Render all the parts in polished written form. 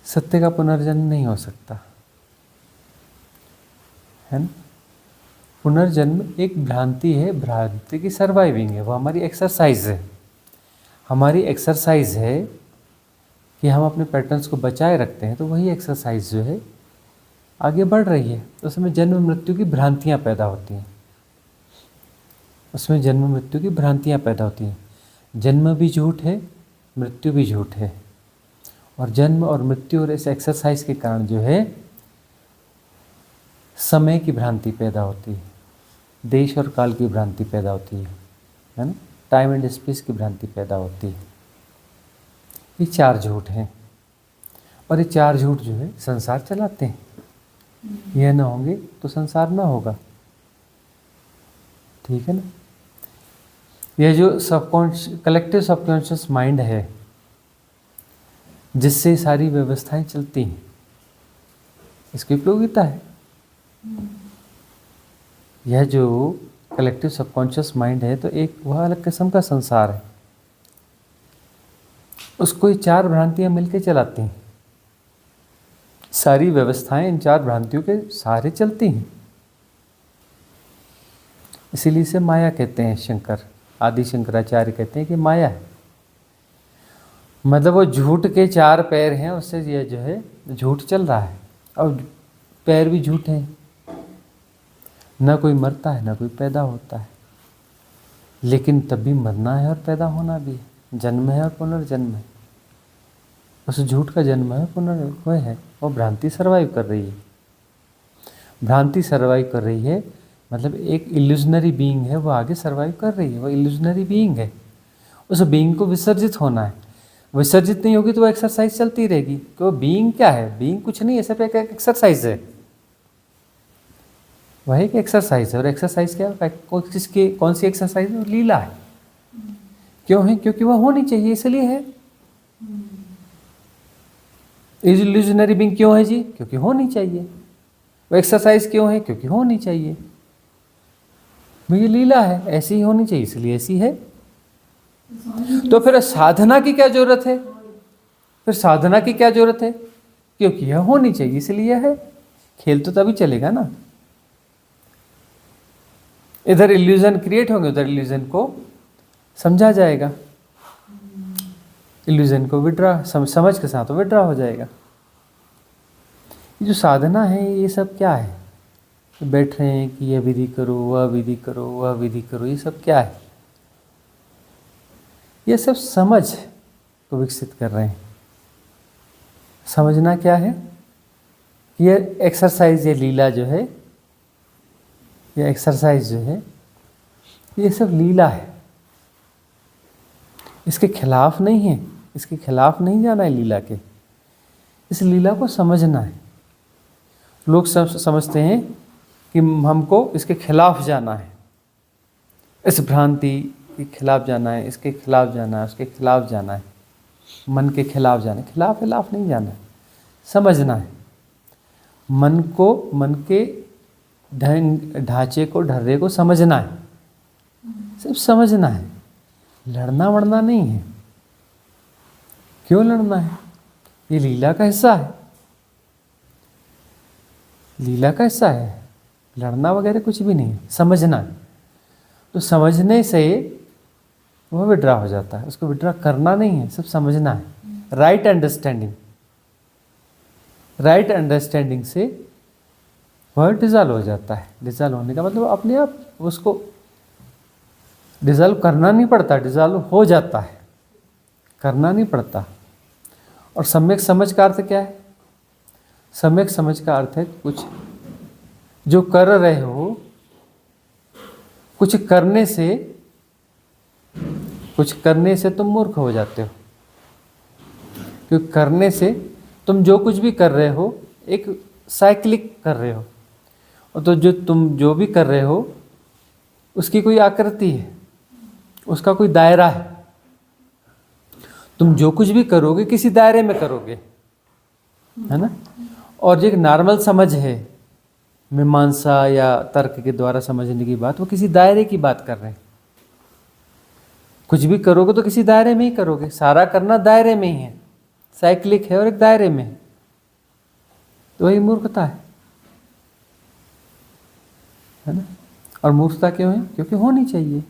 सत्य का पुनर्जन्म नहीं हो सकता, है ना। पुनर्जन्म एक भ्रांति है, भ्रांति की सर्वाइविंग है, वो हमारी एक्सरसाइज है। हमारी एक्सरसाइज है कि हम अपने पैटर्न्स को बचाए रखते हैं, तो वही एक्सरसाइज जो है आगे बढ़ रही है। तो उसमें जन्म मृत्यु की भ्रांतियाँ पैदा होती हैं, उसमें जन्म मृत्यु की भ्रांतियाँ पैदा होती हैं। जन्म भी झूठ है, मृत्यु भी झूठ है, और जन्म और मृत्यु और इस एक्सरसाइज के कारण जो है समय की भ्रांति पैदा होती है, देश और काल की भ्रांति पैदा होती है ना, टाइम एंड स्पेस की भ्रांति पैदा होती है। ये चार झूठ हैं, और ये चार झूठ जो है संसार चलाते हैं। यह ना होंगे तो संसार ना होगा, ठीक है ना। यह जो कलेक्टिव सबकॉन्शियस माइंड है, जिससे सारी व्यवस्थाएं चलती हैं, इसकी उपयोगिता है। यह जो कलेक्टिव सबकॉन्शियस माइंड है, तो एक वह अलग किस्म का संसार है, उसको ये चार भ्रांतियां मिलकर चलाती हैं। सारी व्यवस्थाएं इन चार भ्रांतियों के सहारे चलती हैं। इसीलिए इसे माया कहते हैं। शंकर, आदि शंकराचार्य कहते हैं कि माया है, मतलब वो झूठ के चार पैर हैं, उससे यह जो है झूठ चल रहा है, और पैर भी झूठ हैं। ना कोई मरता है, ना कोई पैदा होता है, लेकिन तब भी मरना है और पैदा होना भी है, जन्म है और पुनर्जन्म है। उस झूठ का जन्म है, वह है, वो भ्रांति सर्वाइव कर रही है। भ्रांति सर्वाइव कर रही है, मतलब एक इल्यूजनरी बीइंग है, वो आगे सर्वाइव कर रही है, वो इल्यूजनरी बीइंग है। उस बीइंग को विसर्जित होना है, विसर्जित नहीं होगी तो वो एक्सरसाइज चलती रहेगी। कि वो बीइंग क्या है? बीइंग कुछ नहीं है, सिर्फ एक एक्सरसाइज है, वह एक एक्सरसाइज है। और एक्सरसाइज क्या है? कौन सी एक्सरसाइज है? लीला है। क्यों है? क्योंकि वह होनी चाहिए, इसलिए है। इल्यूजनरी बीइंग क्यों है जी? क्योंकि होनी चाहिए। वो एक्सरसाइज क्यों है? क्योंकि होनी चाहिए। ये लीला है, ऐसी ही होनी चाहिए, इसलिए ऐसी है। तो फिर साधना की क्या जरूरत है? फिर साधना की क्या जरूरत है? क्योंकि यह होनी चाहिए, इसलिए है। खेल तो तभी चलेगा ना। इधर इल्यूजन क्रिएट होंगे, उधर इल्यूजन को समझा जाएगा, इल्यूजन को विड्रा, समझ के साथ विड्रा हो जाएगा। ये जो साधना है, ये सब क्या है? बैठ रहे हैं कि यह विधि करो, वह विधि करो, वह विधि करो, ये सब क्या है? ये सब समझ को विकसित कर रहे हैं। समझना क्या है? ये एक्सरसाइज, ये लीला जो है, ये एक्सरसाइज जो है, ये सब लीला है। इसके खिलाफ नहीं है, इसके खिलाफ नहीं जाना है लीला के। इस लीला को समझना है। लोग समझते हैं कि हमको इसके खिलाफ जाना है, इस भ्रांति के खिलाफ जाना है, इसके खिलाफ जाना है, उसके खिलाफ जाना है, मन के खिलाफ जाना है। खिलाफ नहीं जाना है, समझना है। मन को, मन के ढांचे को, ढर्रे को समझना है, सिर्फ समझना है। लड़ना वड़ना नहीं है। क्यों लड़ना है? ये लीला का हिस्सा है, लीला का हिस्सा है। लड़ना वगैरह कुछ भी नहीं है, समझना है। तो समझने से वह विड्रा हो जाता है। उसको विड्रा करना नहीं है, सिर्फ समझना है। राइट अंडरस्टैंडिंग, राइट अंडरस्टैंडिंग से वह डिजॉल्व हो जाता है। डिजॉल्व होने का मतलब अपने आप उसको डिजॉल्व करना नहीं पड़ता, डिजॉल्व हो जाता है, करना नहीं पड़ता। और सम्यक समझ का अर्थ क्या है? सम्यक समझ का अर्थ है कुछ जो कर रहे हो, कुछ करने से तुम मूर्ख हो जाते हो। क्योंकि करने से, तुम जो कुछ भी कर रहे हो एक साइक्लिक कर रहे हो, और तो तुम जो भी कर रहे हो उसकी कोई आकृति है, उसका कोई दायरा है। तुम जो कुछ भी करोगे किसी दायरे में करोगे, है ना। और जो एक नॉर्मल समझ है, मीमांसा या तर्क के द्वारा समझने की बात, वो किसी दायरे की बात कर रहे हैं। कुछ भी करोगे तो किसी दायरे में ही करोगे, सारा करना दायरे में ही है, साइक्लिक है और एक दायरे में है। तो वही मूर्खता है ना। और मूर्खता क्यों है? क्योंकि होनी चाहिए।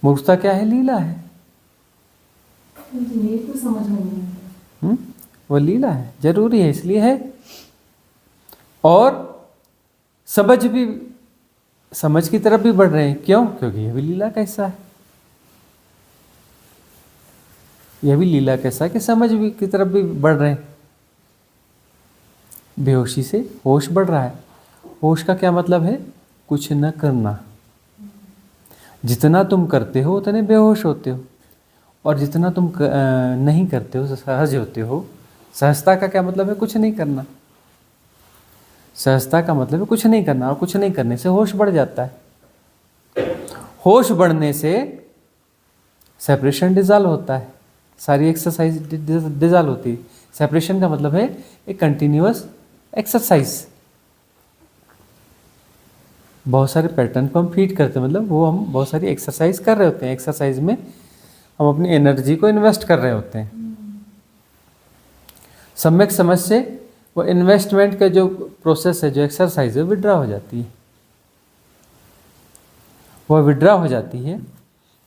मूर्खता क्या है? लीला है। ये तो समझ में नहीं आता। वो लीला है, जरूरी है, इसलिए है। और समझ की तरफ भी बढ़ रहे हैं। क्यों? क्योंकि यह भी लीला का हिस्सा है। यह भी लीला का हिस्सा है कि समझ भी की तरफ भी बढ़ रहे हैं। बेहोशी से होश बढ़ रहा है। होश का क्या मतलब है? कुछ न करना। जितना तुम करते हो उतने बेहोश होते हो, और जितना तुम नहीं करते हो, सहज होते हो। सहजता का क्या मतलब है? कुछ नहीं करना। सहजता का मतलब है कुछ नहीं करना, और कुछ नहीं करने से होश बढ़ जाता है। होश बढ़ने से सेपरेशन डिजॉल्व होता है, सारी एक्सरसाइज डिजॉल्व होती है। सेपरेशन का मतलब है एक कंटिन्यूअस एक्सरसाइज। बहुत सारे पैटर्न को हम फीड करते हैं, मतलब वो हम बहुत सारी एक्सरसाइज कर रहे होते हैं। एक्सरसाइज में हम अपनी एनर्जी को इन्वेस्ट कर रहे होते हैं। सम्यक समझ से वो इन्वेस्टमेंट का जो प्रोसेस है, जो एक्सरसाइज है, विड्रा हो जाती है। वह विड्रा हो जाती है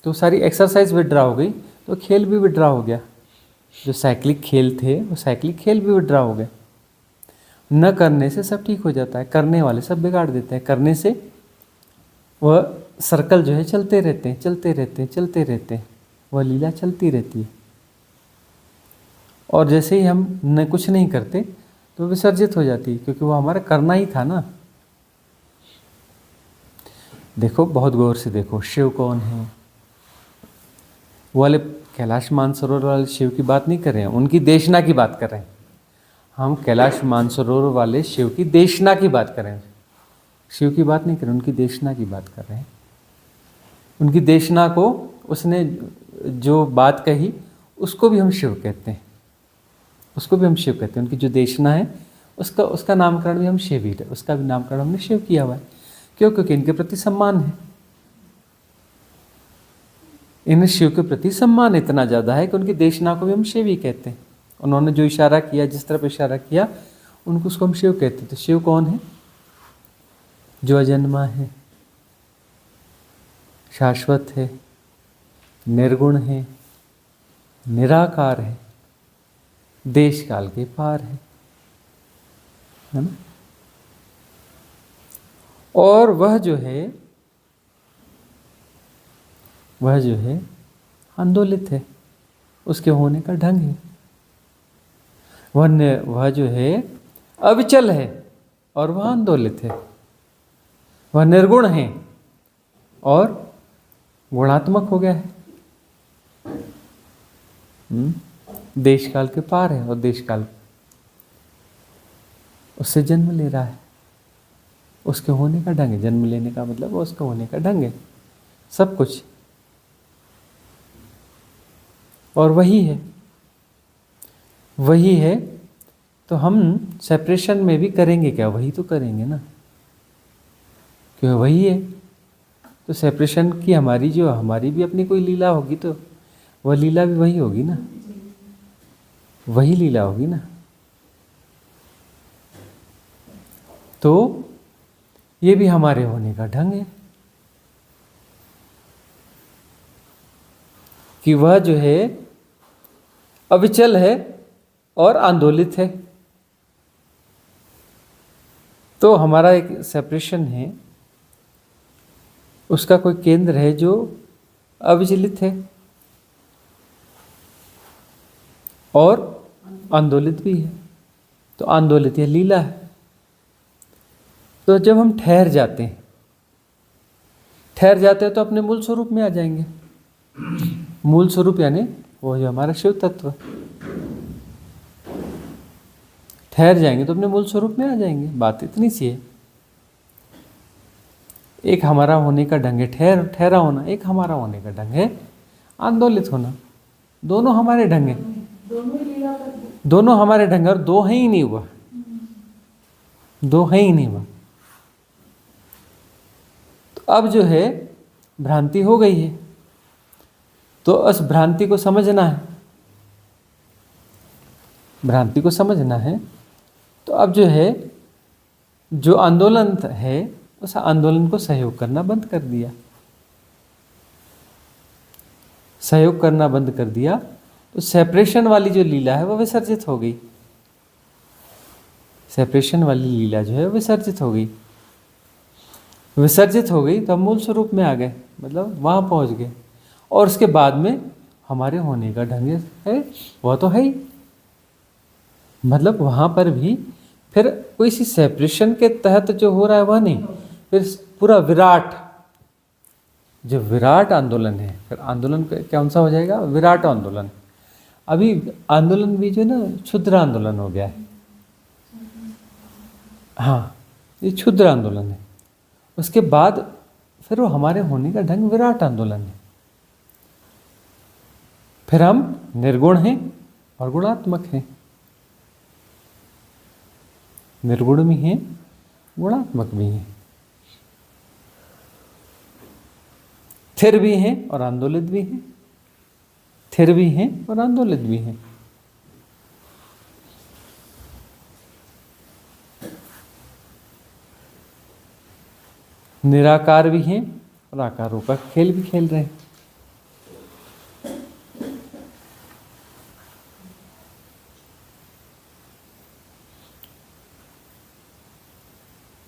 तो सारी एक्सरसाइज विड्रा हो गई, तो खेल भी विड्रा हो गया। जो साइक्लिक खेल थे वो साइक्लिक खेल भी विड्रा हो गए। न करने से सब ठीक हो जाता है, करने वाले सब बिगाड़ देते हैं। करने से वह सर्कल जो है चलते रहते हैं, चलते रहते हैं, चलते रहते हैं। वह लीला चलती रहती है। और जैसे ही हम न कुछ नहीं करते तो विसर्जित हो जाती है, क्योंकि वो हमारा करना ही था ना। देखो, बहुत गौर से देखो, शिव कौन है? वो वाले कैलाश मानसरोवर वाले शिव की बात नहीं कर रहे हैं, उनकी देशना की बात कर रहे हैं। हम कैलाश मानसरोवर वाले शिव की देशना की बात कर रहे हैं, शिव की बात नहीं कर रहे, उनकी देशना की बात कर रहे हैं। उनकी देशना को, उसने जो बात कही उसको भी हम शिव कहते हैं, उसको भी हम शिव कहते हैं। उनकी जो देशना है उसका नामकरण भी हम शिव ही, उसका भी नामकरण हमने शिव किया हुआ है। क्यों? क्योंकि इनके प्रति सम्मान है। इन्हें शिव के प्रति सम्मान इतना ज़्यादा है कि उनकी देशना को भी हम शिव ही कहते हैं। उन्होंने जो इशारा किया, जिस तरफ इशारा किया, उनको उसको हम शिव कहते हैं। तो शिव कौन है? जो अजन्मा है, शाश्वत है, निर्गुण है, निराकार है, देश काल के पार है ना। और वह जो है आंदोलित है, उसके होने का ढंग है। वह जो है अविचल है और वह आंदोलित है। वह निर्गुण है और गुणात्मक हो गया है। देश काल के पार है, और देश काल उससे जन्म ले रहा है। उसके होने का ढंग है, जन्म लेने का मतलब उसका होने का ढंग है, सब कुछ। और वही है। तो हम सेपरेशन में भी करेंगे क्या? वही तो करेंगे ना, क्यों? वही है। तो सेपरेशन की हमारी भी अपनी कोई लीला होगी, तो वह लीला भी वही होगी ना, वही लीला होगी ना। तो ये भी हमारे होने का ढंग है कि वह जो है अविचल है और आंदोलित है। तो हमारा एक सेपरेशन है, उसका कोई केंद्र है जो अविचलित है और आंदोलित भी है। तो आंदोलित, यह लीला है। तो जब हम ठहर जाते हैं तो अपने मूल स्वरूप में आ जाएंगे। मूल स्वरूप यानी वो जो हमारा शिव तत्व, ठहर जाएंगे तो अपने मूल स्वरूप में आ जाएंगे। बात इतनी सी है। एक हमारा होने का ढंग है ठहरा होना, एक हमारा होने का ढंग है आंदोलित होना। दोनों हमारे ढंग हैं, दोनों हमारे ढंग है, और दो है ही नहीं हुआ, दो है ही नहीं हुआ। तो अब जो है भ्रांति हो गई है, तो उस भ्रांति को समझना है। भ्रांति को समझना है तो अब जो है, जो आंदोलन है उस आंदोलन को सहयोग करना बंद कर दिया। सहयोग करना बंद कर दिया तो सेपरेशन वाली जो लीला है वो विसर्जित हो गई। सेपरेशन वाली लीला जो है वो विसर्जित हो गई। विसर्जित हो गई तो हम मूल स्वरूप में आ गए, मतलब वहाँ पहुँच गए। और उसके बाद में हमारे होने का ढंग है वह तो है ही, मतलब वहाँ पर भी फिर कोई सी सेपरेशन के तहत जो हो रहा है वह नहीं, फिर पूरा विराट, जो विराट आंदोलन है, फिर आंदोलन कौन सा हो जाएगा, विराट आंदोलन। अभी आंदोलन भी जो है ना क्षुद्र आंदोलन हो गया है। हाँ, ये क्षुद्र आंदोलन है। उसके बाद फिर वो हमारे होने का ढंग विराट आंदोलन है। फिर हम निर्गुण हैं और गुणात्मक हैं, निर्गुण भी हैं, गुणात्मक भी हैं, स्थिर भी हैं और आंदोलित भी हैं, स्थिर भी हैं और आंदोलित भी हैं। निराकार भी हैं और आकारों का खेल भी खेल रहे हैं।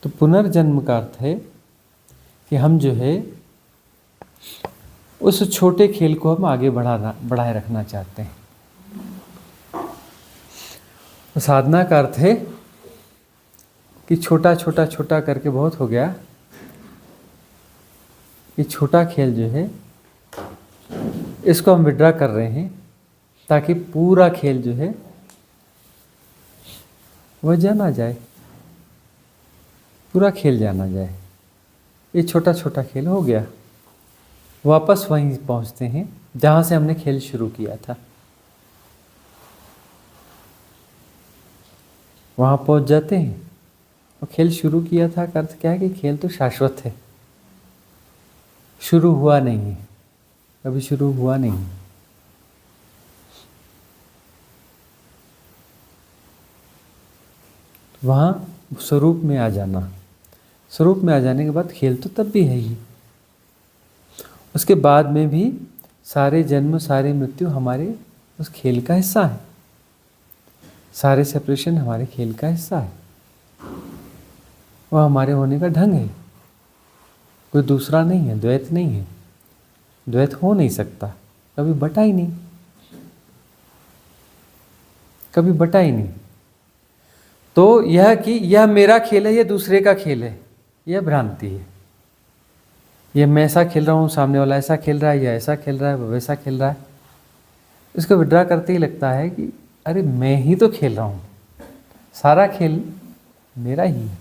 तो पुनर्जन्म का अर्थ है कि हम जो है उस छोटे खेल को हम आगे बढ़ाए रखना चाहते हैं। तो साधना का अर्थ है कि छोटा छोटा छोटा करके बहुत हो गया, ये छोटा खेल जो है इसको हम विड्रा कर रहे हैं ताकि पूरा खेल जो है वह जाना जाए, पूरा खेल जाना जाए। ये छोटा छोटा खेल हो गया, वापस वहीं पहुंचते हैं जहां से हमने खेल शुरू किया था। वहां पहुंच जाते हैं और खेल शुरू किया था का अर्थ क्या है कि खेल तो शाश्वत है, शुरू हुआ नहीं है, कभी शुरू हुआ नहीं। वहां स्वरूप में आ जाना, स्वरूप में आ जाने के बाद खेल तो तब भी है ही। उसके बाद में भी सारे जन्म सारी मृत्यु हमारे उस खेल का हिस्सा है, सारे सेपरेशन हमारे खेल का हिस्सा है, वह हमारे होने का ढंग है, कोई दूसरा नहीं है, द्वैत नहीं है। द्वैत हो नहीं सकता, कभी बटा ही नहीं, कभी बटा ही नहीं। तो यह कि यह मेरा खेल है, यह दूसरे का खेल है, यह भ्रांति है। यह मैं ऐसा खेल रहा हूँ, सामने वाला ऐसा खेल रहा है, या ऐसा खेल रहा है, वह वैसा खेल रहा है। इसको विड्रा करते ही लगता है कि अरे मैं ही तो खेल रहा हूँ, सारा खेल मेरा ही है।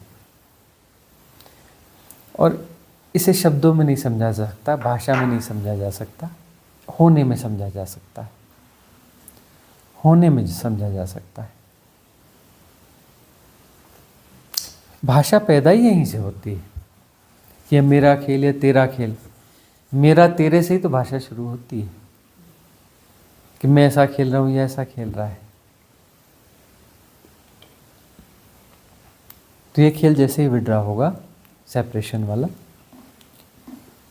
और इसे शब्दों में नहीं समझा जा सकता, भाषा में नहीं समझा जा सकता, होने में समझा जा सकता है, होने में समझा जा सकता है। भाषा पैदा ही यहीं से होती है, ये मेरा खेल या तेरा खेल। मेरा तेरे से ही तो भाषा शुरू होती है कि मैं ऐसा खेल रहा हूँ या ऐसा खेल रहा है। तो ये खेल जैसे ही विड्रा होगा सेपरेशन वाला,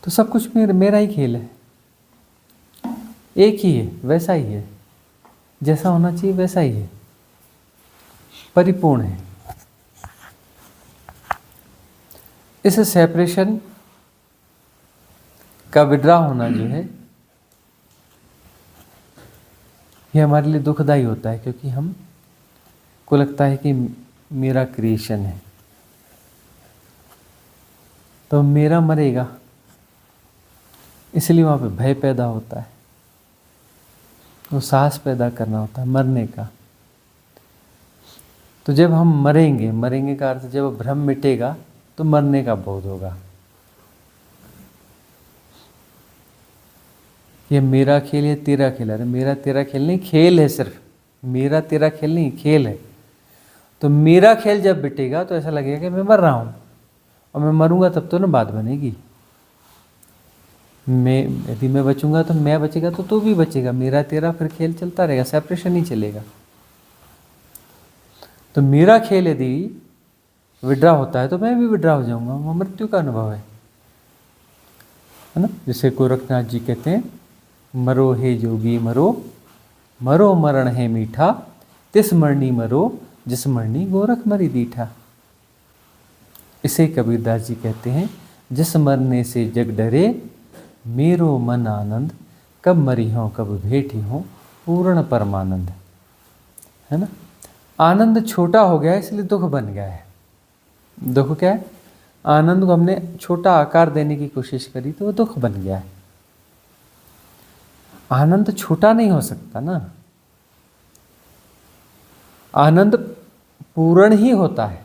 तो सब कुछ मेरा ही खेल है, एक ही है, वैसा ही है, जैसा होना चाहिए वैसा ही है, परिपूर्ण है। इस सेपरेशन का विड्रा होना जो है ये हमारे लिए दुखदाई होता है, क्योंकि हम को लगता है कि मेरा क्रिएशन है तो मेरा मरेगा, इसलिए वहाँ पे भय पैदा होता है, वो साहस पैदा करना होता है मरने का। तो जब हम मरेंगे, मरेंगे का अर्थ जब भ्रम मिटेगा तो मरने का बोध होगा। ये मेरा खेल, ये तेरा खेल। अरे मेरा तेरा खेल नहीं, खेल है, सिर्फ मेरा तेरा खेल नहीं, खेल है। तो मेरा खेल जब बिटेगा तो ऐसा लगेगा कि मैं मर रहा हूँ, और मैं मरूंगा तब तो ना बात बनेगी। मैं यदि मैं बचूंगा तो मैं बचेगा तो तू भी बचेगा, मेरा तेरा फिर खेल चलता रहेगा, सेपरेशन ही चलेगा। तो मेरा खेल यदि विड्रा होता है तो मैं भी विड्रा हो जाऊंगा, वो मृत्यु का अनुभव है ना। जैसे गोरखनाथ जी कहते हैं, मरो हे जोगी मरो, मरो मरण है मीठा, तिस मरनी मरो, जिस मरनी गोरख मरी दीठा। इसे कबीरदास जी कहते हैं, जिस मरने से जग डरे, मेरो मन आनंद, कब मरी हो कब भेटी हो, पूर्ण परमानंद। है ना। आनंद छोटा हो गया इसलिए दुख बन गया है। दुख क्या है? आनंद को हमने छोटा आकार देने की कोशिश करी तो वो दुख बन गया है। आनंद छोटा नहीं हो सकता ना, आनंद पूर्ण ही होता है।